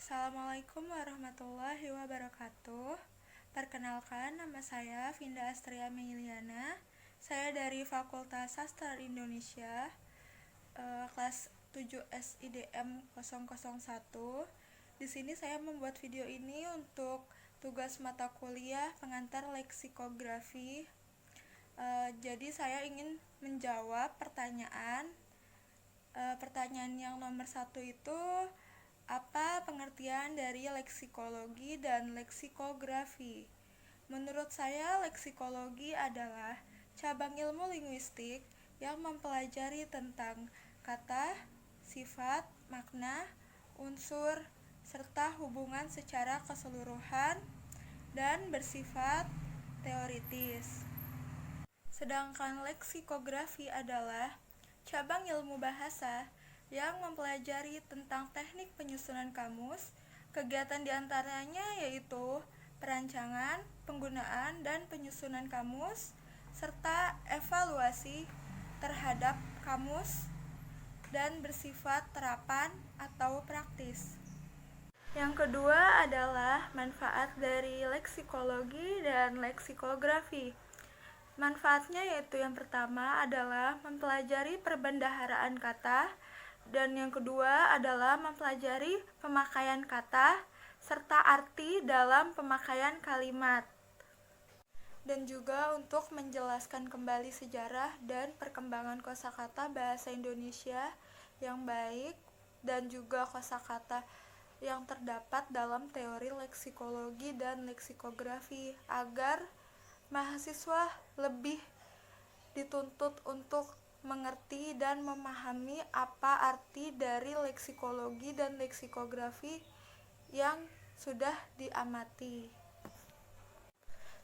Assalamualaikum warahmatullahi wabarakatuh. Perkenalkan, nama saya Vinda Astria Meiliana. Saya dari Fakultas Sastra Indonesia, kelas 7 SIDM 001. Di sini saya membuat video ini untuk tugas mata kuliah pengantar leksikografi. Jadi saya ingin menjawab pertanyaan yang nomor 1 itu, apa pengertian dari leksikologi dan leksikografi? Menurut saya, leksikologi adalah cabang ilmu linguistik yang mempelajari tentang kata, sifat, makna, unsur, serta hubungan secara keseluruhan dan bersifat teoritis. Sedangkan leksikografi adalah cabang ilmu bahasa yang mempelajari tentang teknik penyusunan kamus. Kegiatan diantaranya yaitu perancangan, penggunaan, dan penyusunan kamus, serta evaluasi terhadap kamus dan bersifat terapan atau praktis. Yang kedua adalah manfaat dari leksikologi dan leksikografi. Manfaatnya yaitu yang pertama adalah mempelajari perbendaharaan kata, dan yang kedua adalah mempelajari pemakaian kata serta arti dalam pemakaian kalimat, dan juga untuk menjelaskan kembali sejarah dan perkembangan kosakata bahasa Indonesia yang baik dan juga kosakata yang terdapat dalam teori leksikologi dan leksikografi, agar mahasiswa lebih dituntut untuk mengerti dan memahami apa arti dari leksikologi dan leksikografi yang sudah diamati.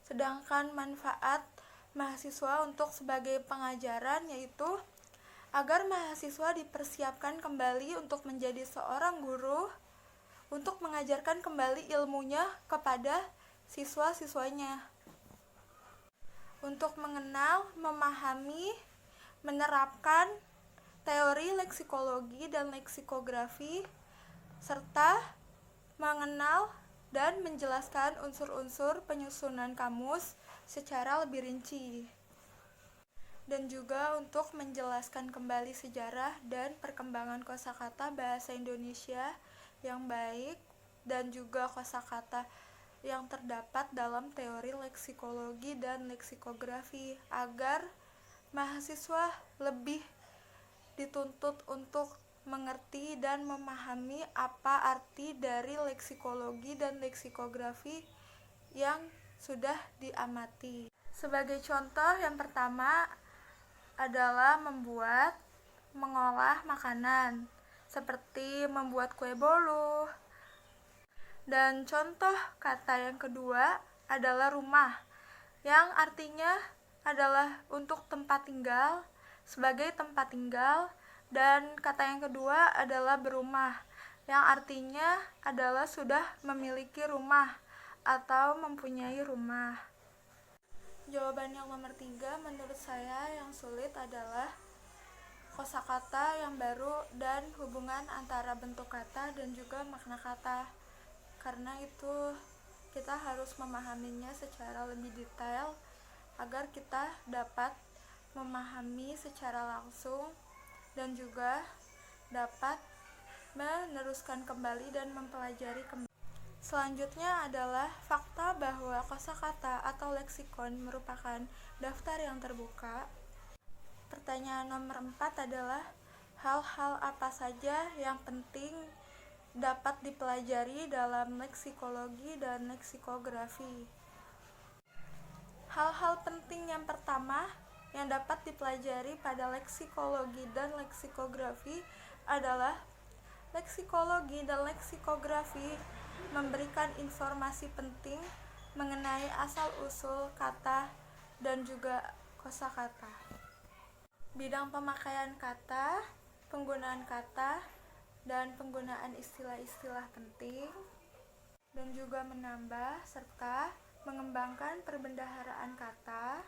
Sedangkan manfaat mahasiswa untuk sebagai pengajaran yaitu agar mahasiswa dipersiapkan kembali untuk menjadi seorang guru, untuk mengajarkan kembali ilmunya kepada siswa-siswanya, untuk mengenal, memahami, menerapkan teori leksikologi dan leksikografi, serta mengenal dan menjelaskan unsur-unsur penyusunan kamus secara lebih rinci, dan juga untuk menjelaskan kembali sejarah dan perkembangan kosakata bahasa Indonesia yang baik dan juga kosakata yang terdapat dalam teori leksikologi dan leksikografi, agar mahasiswa lebih dituntut untuk mengerti dan memahami apa arti dari leksikologi dan leksikografi yang sudah diamati. Sebagai contoh, yang pertama adalah mengolah makanan, seperti membuat kue bolu. Dan contoh kata yang kedua adalah rumah, yang artinya adalah untuk tempat tinggal, sebagai tempat tinggal. Dan kata yang kedua adalah berumah, yang artinya adalah sudah memiliki rumah atau mempunyai rumah. Jawaban yang nomor 3 menurut saya yang sulit adalah kosakata yang baru dan hubungan antara bentuk kata dan juga makna kata. Karena itu kita harus memahaminya secara lebih detail agar kita dapat memahami secara langsung dan juga dapat meneruskan kembali dan mempelajari kembali. Selanjutnya adalah fakta bahwa kosakata atau leksikon merupakan daftar yang terbuka. Pertanyaan nomor 4 adalah hal-hal apa saja yang penting dapat dipelajari dalam leksikologi dan leksikografi. Hal-hal penting yang pertama yang dapat dipelajari pada leksikologi dan leksikografi adalah leksikologi dan leksikografi memberikan informasi penting mengenai asal-usul kata dan juga kosakata, bidang pemakaian kata, penggunaan kata, dan penggunaan istilah-istilah penting, dan juga menambah serta mengembangkan perbendaharaan kata.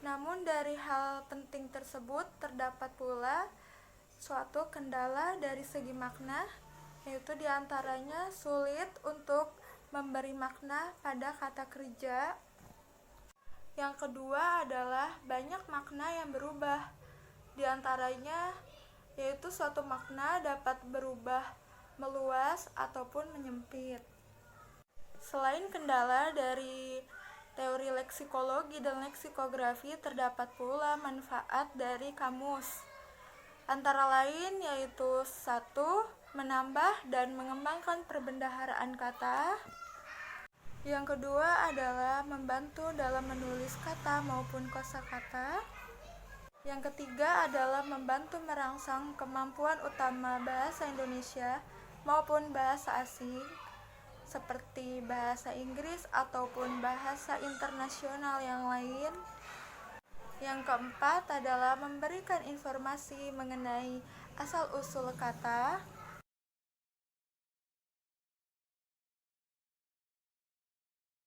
Namun dari hal penting tersebut terdapat pula suatu kendala dari segi makna, yaitu diantaranya sulit untuk memberi makna pada kata kerja. Yang kedua adalah banyak makna yang berubah. Diantaranya yaitu suatu makna dapat berubah meluas ataupun menyempit. Selain kendala dari teori leksikologi dan leksikografi, terdapat pula manfaat dari kamus. Antara lain yaitu 1. Menambah dan mengembangkan perbendaharaan kata. Yang kedua adalah membantu dalam menulis kata maupun kosakata. Yang ketiga adalah membantu merangsang kemampuan utama bahasa Indonesia maupun bahasa asing seperti bahasa Inggris ataupun bahasa internasional yang lain. Yang keempat adalah memberikan informasi mengenai asal-usul kata.